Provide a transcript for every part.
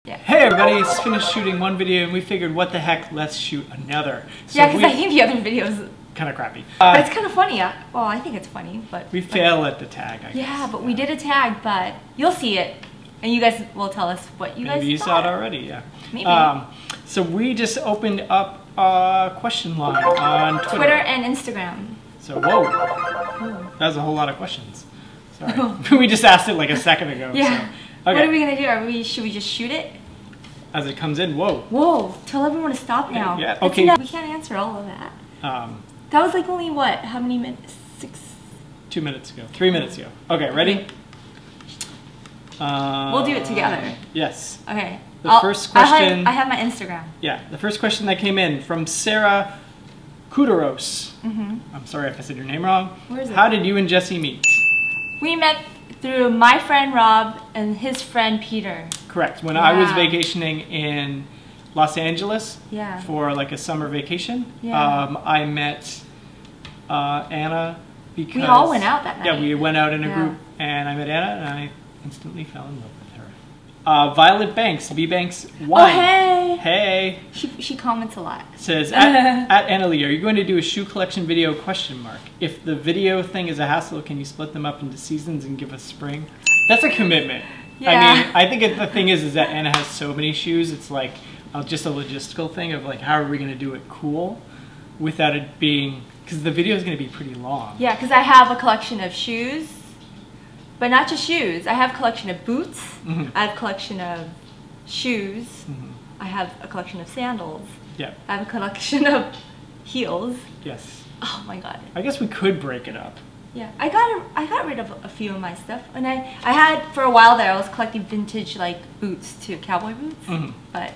Yeah. Hey everybody, just finished shooting one video and we figured what the heck, let's shoot another. So yeah, because I think the other video is kind of crappy. But it's kind of funny. Well, I think it's funny, but... We fail at the tag, I guess. Yeah, but we did a tag, but you'll see it. And you guys will tell us what you guys thought. Maybe you saw it already, yeah. Maybe. So we just opened up a question line on Twitter. And Instagram. So, whoa. That was a whole lot of questions. Sorry. We just asked it like a second ago. Yeah. So. Okay. What are we going to do? Should we just shoot it? As it comes in, whoa. Whoa, tell everyone to stop now. Yeah, okay. We can't answer all of that. That was like only what? How many minutes? 2 minutes ago. 3 minutes ago. Okay, ready? We'll do it together. Yes. Okay. The first question. I have my Instagram. Yeah, the first question that came in from Sarah Kudoros. I'm sorry if I said your name wrong. Where is it? How did you and Jesse meet? We met through my friend Rob and his friend Peter. Correct. When I was vacationing in Los Angeles for like a summer vacation, I met Anna because... We all went out that night. Yeah, we went out in a group and I met Anna and I instantly fell in love with her. Violet Banks, B-Banks1. Oh, hey! Hey! She comments a lot. Says, at Annalie, are you going to do a shoe collection video, question mark? If the video thing is a hassle, can you split them up into seasons and give us spring? That's a commitment. Yeah. I mean, I think the thing is that Anna has so many shoes, it's like just a logistical thing of like, how are we going to do it cool without it being, because the video is going to be pretty long. Yeah, because I have a collection of shoes, but not just shoes. I have a collection of boots, I have a collection of shoes, I have a collection of sandals, I have a collection of heels. Yes. Oh my god. I guess we could break it up. Yeah, I got rid of a few of my stuff, and I had for a while there I was collecting vintage like boots too, cowboy boots. But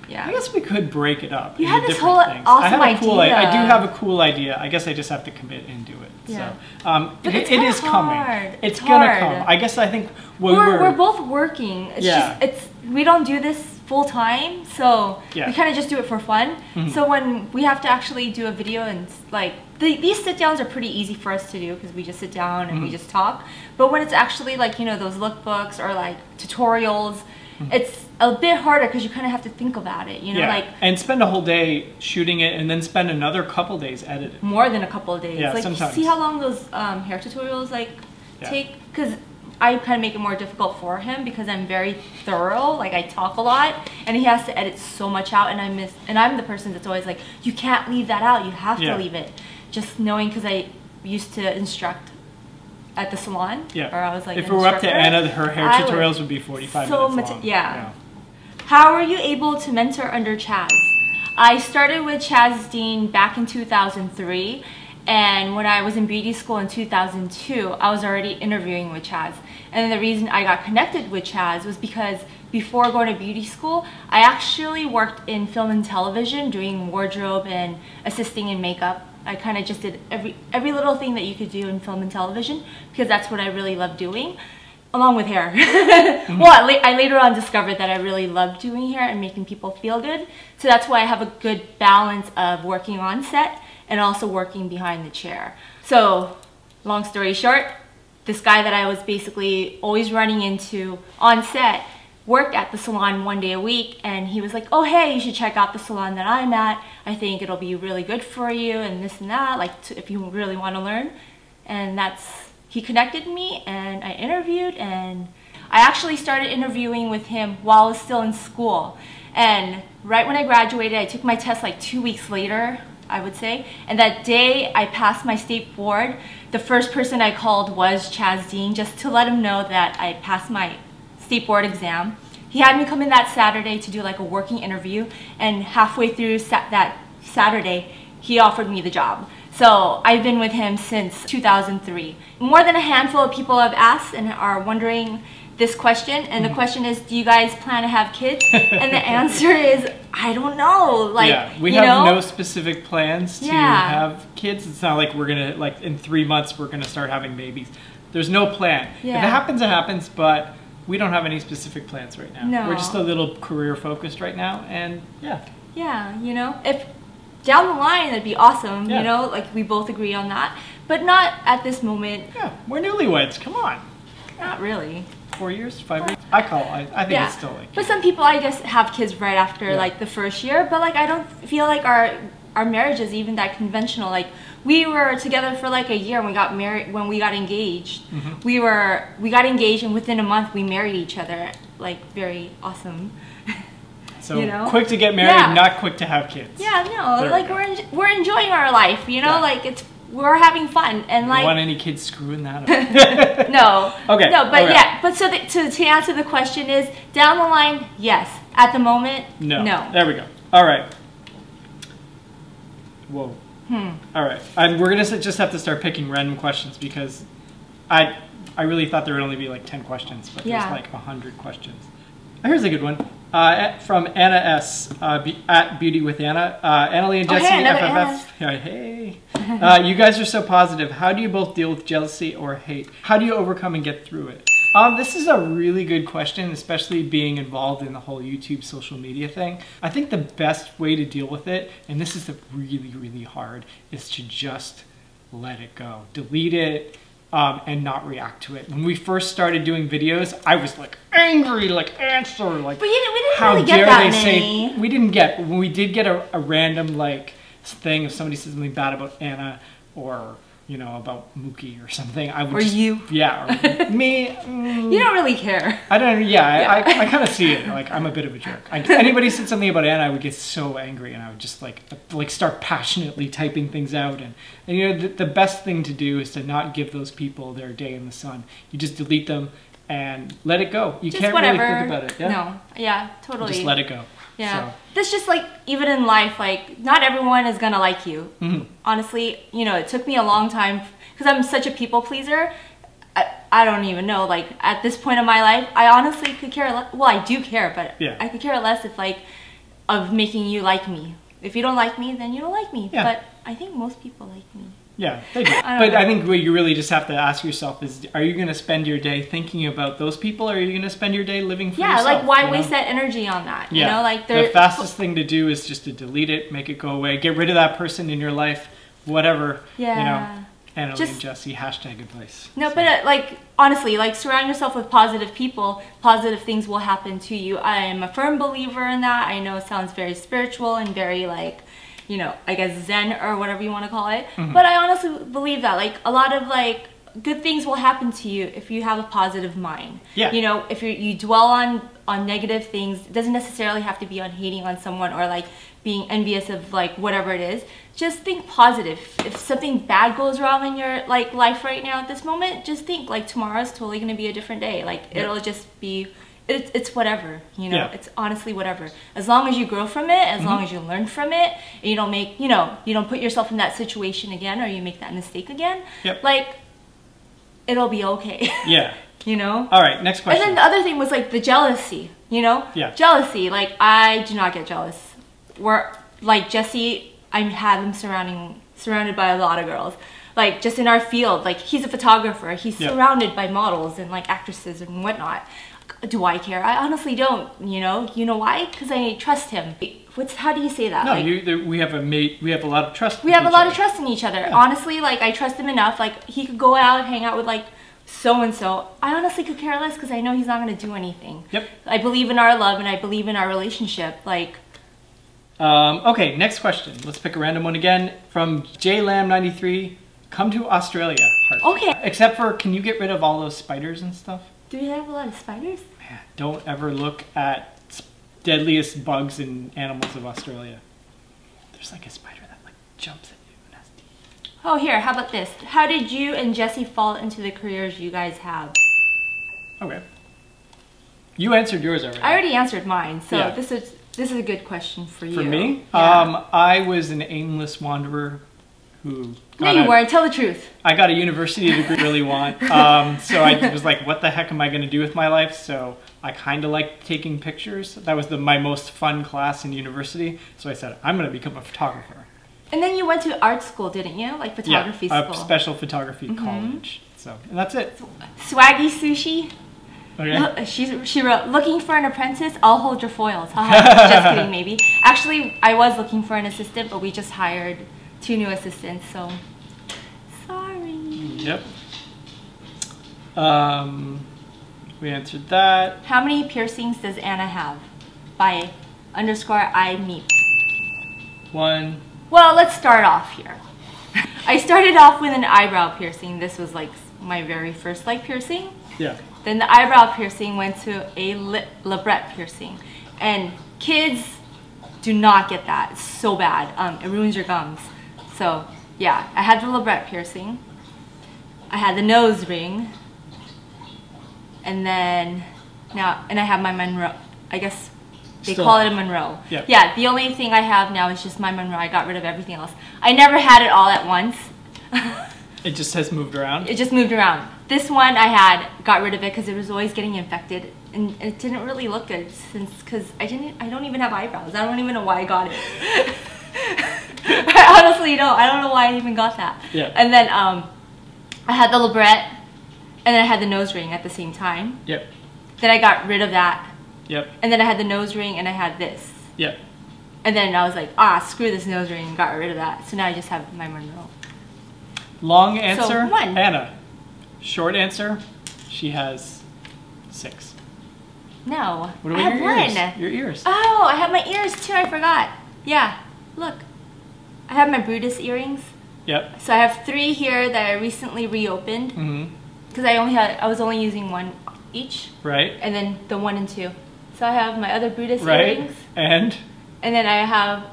yeah, I guess we could break it up. You had this whole awesome idea. I do have a cool idea. I guess I just have to commit and do it. Yeah. So but it is coming. It's gonna come. I guess I think we're both working. It's just we don't do this full time, so we kind of just do it for fun. So when we have to actually do a video and like these sit downs are pretty easy for us to do because we just sit down and we just talk. But when it's actually like, you know, those lookbooks or like tutorials, it's a bit harder because you kind of have to think about it, you know, like and spend a whole day shooting it and then spend another couple days editing. More than a couple of days. Yeah, like sometimes. See how long those hair tutorials like take? Because I kind of make it more difficult for him because I'm very thorough, like I talk a lot and he has to edit so much out, and I'm the person that's always like, you can't leave that out, you have to leave it. Just knowing, because I used to instruct at the salon, or I was like, if it were up to Anna, her hair tutorials would be 45 minutes long. Yeah. How were you able to mentor under Chaz? I started with Chaz Dean back in 2003. And when I was in beauty school in 2002, I was already interviewing with Chaz. And the reason I got connected with Chaz was because before going to beauty school, I actually worked in film and television, doing wardrobe and assisting in makeup. I kind of just did every little thing that you could do in film and television because that's what I really love doing, along with hair. Well, I later on discovered that I really love doing hair and making people feel good. So that's why I have a good balance of working on set and also working behind the chair. So, long story short, this guy that I was basically always running into on set worked at the salon one day a week, and he was like, oh hey, you should check out the salon that I'm at. I think it'll be really good for you and this and that, like if you really want to learn. And he connected me and I interviewed, and I actually started interviewing with him while I was still in school. And right when I graduated, I took my test like 2 weeks later, I would say, and that day I passed my state board. The first person I called was Chaz Dean, just to let him know that I passed my state board exam. He had me come in that Saturday to do like a working interview, and halfway through that Saturday he offered me the job. So I've been with him since 2003. More than a handful of people have asked and are wondering this question, and the question is, do you guys plan to have kids? And the answer is, I don't know. Like, we have no specific plans to have kids. It's not like we're gonna, like in 3 months we're gonna start having babies. There's no plan. If it happens, it happens, but we don't have any specific plans right now. No. We're just a little career focused right now, and yeah, you know, if down the line that'd be awesome, you know, like we both agree on that, but not at this moment. Yeah, we're newlyweds, come on. Not really. 4 years, 5 years. I think it's still like. But some people, I guess, have kids right after like the first year. But like, I don't feel like our marriage is even that conventional. Like, we were together for like a year when we got married. When we got engaged, we got engaged, and within a month we married each other. Like, very awesome. So quick to get married, not quick to have kids. Yeah, no, like we're enjoying our life. Like we're having fun, and like. You want any kids screwing that up? No. Okay. No, but but so to answer the question is, down the line, yes. At the moment, no. There we go. All right. Whoa. All right. We're gonna just have to start picking random questions because I really thought there would only be like 10 questions, but there's like 100 questions. Here's a good one. From Anna S. At Beauty with Anna. Annalie and Jesse, FFF. Hey. You guys are so positive. How do you both deal with jealousy or hate? How do you overcome and get through it? This is a really good question, especially being involved in the whole YouTube social media thing. I think the best way to deal with it, and this is really, really hard, is to just let it go. Delete it. And not react to it. When we first started doing videos, I was like angry, like answer, like. But we didn't really get that many. We didn't get. When we did get a random like thing, if somebody said something bad about Anna or about Mookie or something, I would. Or you. Yeah. Or me. You don't really care. I don't. Yeah. I kind of see it. Like, I'm a bit of a jerk. Anybody said something about Anna, I would get so angry, and I would just like start passionately typing things out. And the best thing to do is to not give those people their day in the sun. You just delete them and let it go. You can't really think about it. Yeah? No. Yeah. Totally. Just let it go. Yeah. So. That's just like, even in life, like, not everyone is gonna like you. Honestly, it took me a long time because I'm such a people pleaser. I don't even know, like, at this point in my life, I honestly could care less. Well, I do care, but I could care less of making you like me. If you don't like me, then you don't like me. Yeah. But I think most people like me. Yeah, they do. I think what you really just have to ask yourself is, are you going to spend your day thinking about those people, or are you going to spend your day living for yourself? Yeah, like, why waste that energy on that? Yeah. Like, the fastest thing to do is just to delete it, make it go away, get rid of that person in your life, whatever. Yeah. Annalie and Jesse, #advice. No, so. But like, honestly, like, surround yourself with positive people, positive things will happen to you. I am a firm believer in that. I know it sounds very spiritual and very like, I guess Zen or whatever you want to call it. But I honestly believe that, like, a lot of like good things will happen to you if you have a positive mind. Yeah. If you dwell on negative things, it doesn't necessarily have to be on hating on someone or like being envious of like whatever it is. Just think positive. If something bad goes wrong in your like life right now at this moment, just think like tomorrow's totally gonna be a different day. Like, it'll just be. It's whatever, it's honestly whatever. As long as you grow from it, as long as you learn from it, and you don't make, you don't put yourself in that situation again, or you make that mistake again, like, it'll be okay. Yeah. All right, next question. And then the other thing was like the jealousy, Yeah. Jealousy, like, I do not get jealous. Like, Jesse, I had him surrounded by a lot of girls. Like, just in our field, like, he's a photographer. He's surrounded by models and like actresses and whatnot. Do I care? I honestly don't, You know why? Because I trust him. How do you say that? No, like, we have a lot of trust. We have a lot of trust in each other. Yeah. Honestly, like, I trust him enough. Like, he could go out and hang out with like so-and-so. I honestly could care less because I know he's not going to do anything. Yep. I believe in our love and I believe in our relationship. Like. Okay, next question. Let's pick a random one again. From JLam93. Come to Australia. Heart. Okay. Except for, can you get rid of all those spiders and stuff? Do we have a lot of spiders? Man, don't ever look at deadliest bugs and animals of Australia. There's like a spider that like jumps at you. Nasty. Oh, here, how about this? How did you and Jesse fall into the careers you guys have? Okay. You answered yours already. I already answered mine, so this is a good question for you. For me? Yeah. I was an aimless wanderer who... No, you weren't. Tell the truth. I got a university degree I really want. So I was like, what the heck am I going to do with my life? So I kind of liked taking pictures. That was my most fun class in university. So I said, I'm going to become a photographer. And then you went to art school, didn't you? Like photography school. A special photography college. So, and that's it. Swaggy Sushi. Okay. She wrote, looking for an apprentice, I'll hold your foils. Just kidding, maybe. Actually, I was looking for an assistant, but we just hired 2 new assistants, so sorry. Yep. We answered that. How many piercings does Anna have? By _I_meep. 1. Well, let's start off here. I started off with an eyebrow piercing. This was like my very first like piercing. Yeah. Then the eyebrow piercing went to a labret piercing. And kids do not get that. It's so bad. It ruins your gums. So yeah, I had the labret piercing. I had the nose ring. And then and I have my Monroe. I guess they call it a Monroe. Yeah. Yeah, the only thing I have now is just my Monroe. I got rid of everything else. I never had it all at once. It just has moved around? It just moved around. This one I got rid of it because it was always getting infected. And it didn't really look good because I don't even have eyebrows. I don't even know why I got it. I honestly don't. I don't know why I even got that. Yeah. And then I had the labret and then I had the nose ring at the same time. Yep. Then I got rid of that. Yep. And then I had the nose ring and I had this. Yep. And then I was like, screw this nose ring, and got rid of that. So now I just have my Monroe. Long answer, So 1. Anna. Short answer, she has 6. No. What about your ears? Your ears. Oh, I have my ears too, I forgot. Yeah, look. I have my Brutus earrings. Yep. So I have 3 here that I recently reopened. Because I was only using 1 each. Right. And then the 1 and 2. So I have my other Brutus right. earrings. And then I have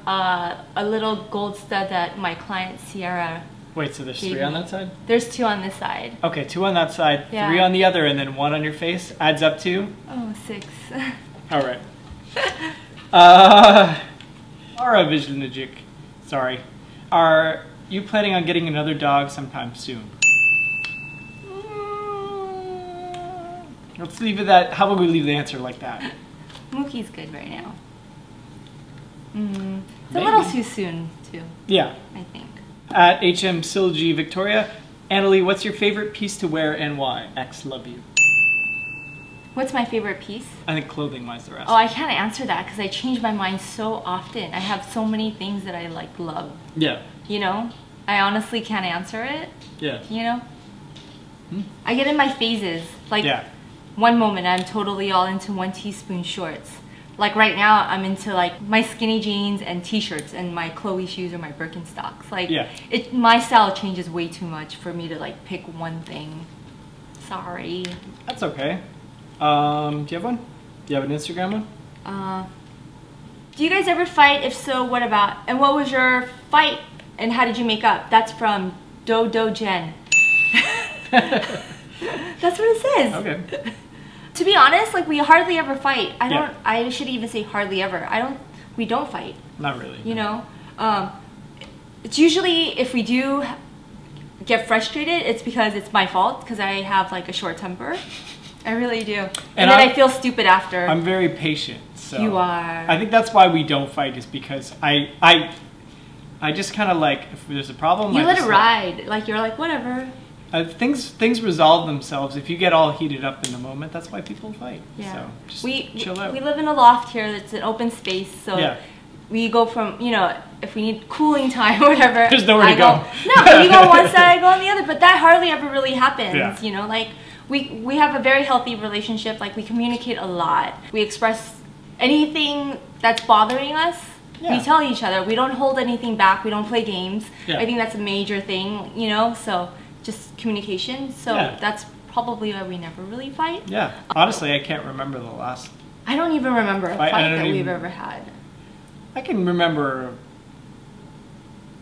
a little gold stud that my client Sierra. Wait, so there's 3 on that side? There's 2 on this side. Okay, 2 on that side, Yeah. 3 on the other, and then 1 on your face. Adds up to? Oh, 6. All right. Ara Vizhnijic, sorry. Are you planning on getting another dog sometime soon? Let's leave it at, how about we leave the answer like that? Mookie's good right now. It's Maybe. a little too soon, too. Yeah. I think. At HM Silgi Victoria, Annalie, what's your favorite piece to wear and why? X, love you. What's my favorite piece? I think clothing-wise the rest. Oh, I can't answer that because I change my mind so often. I have so many things that I love. Yeah. You know? I honestly can't answer it. Yeah. You know? I get in my phases. Like, yeah. One moment I'm totally all into 1 teaspoon shorts. Like right now I'm into like my skinny jeans and t-shirts and my Chloe shoes or my Birkenstocks. Like my style changes way too much for me to like pick one thing. Sorry. That's okay. Do you have one? Do you have an Instagram one? Do you guys ever fight? If so, what about? And what was your fight and how did you make up? That's from Do Jen. That's what it says. Okay. To be honest, like we hardly ever fight. I should even say hardly ever. We don't fight. Not really. You know? It's usually if we do get frustrated, it's because it's my fault because I have like a short temper. I really do. And then I feel stupid after. I'm very patient. So you are. I think that's why we don't fight is because I just kind of like, if there's a problem, you let it ride. Like you're like, whatever. Things resolve themselves. If you get all heated up in the moment, that's why people fight. Yeah. So just chill out. We live in a loft here that's an open space, so we go from, you know, if we need cooling time or whatever. There's nowhere to go. No, you go on one side, I go on the other, but that hardly ever really happens. Yeah. You know, like we have a very healthy relationship. Like we communicate a lot. We express anything that's bothering us. Yeah. We tell each other. We don't hold anything back. We don't play games. Yeah. I think that's a major thing, you know, so just communication. So that's probably why we never really fight. Yeah. Honestly, I can't remember the last. I don't even remember a fight that we've ever had. I can remember.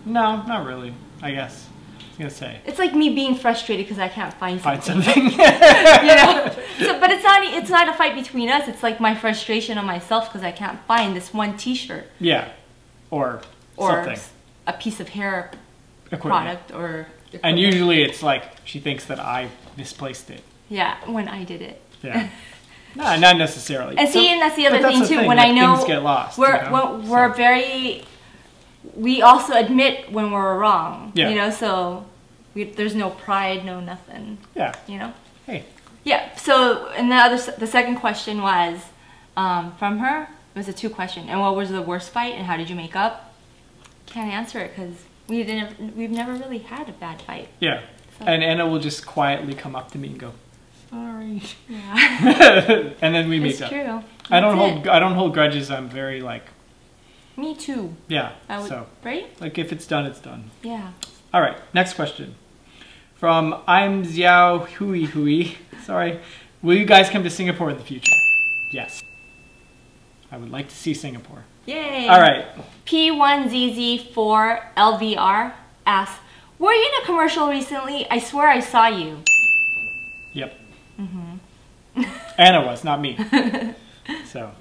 No, not really, I guess. I was going to say. It's like me being frustrated because I can't find something. You know? So, but it's not a fight between us. It's like my frustration on myself because I can't find this one t-shirt. Yeah. Or something. A piece of hair product or equipment. And usually it's like she thinks that I misplaced it. Yeah, when I did it. Yeah. No, not necessarily. And see, and that's the other thing too. When I know things get lost, we're very. We also admit when we're wrong. Yeah. You know, so there's no pride, no nothing. Yeah. You know. Hey. Yeah. So, and the second question was from her. It was a 2 question. And what was the worst fight, and how did you make up? Can't answer it because we've never really had a bad fight. Yeah. So. And Anna will just quietly come up to me and go, sorry. Yeah. And then we make It's up. true. I don't hold grudges. I'm very like. Me too. Yeah. So right? Like if it's done, it's done. Yeah. All right. Next question. From I'm Xiao Hui. Sorry. Will you guys come to Singapore in the future? Yes. I would like to see Singapore. Yay. All right. P1ZZ4LVR asks, were you in a commercial recently? I swear I saw you. Yep. Anna was, not me. So.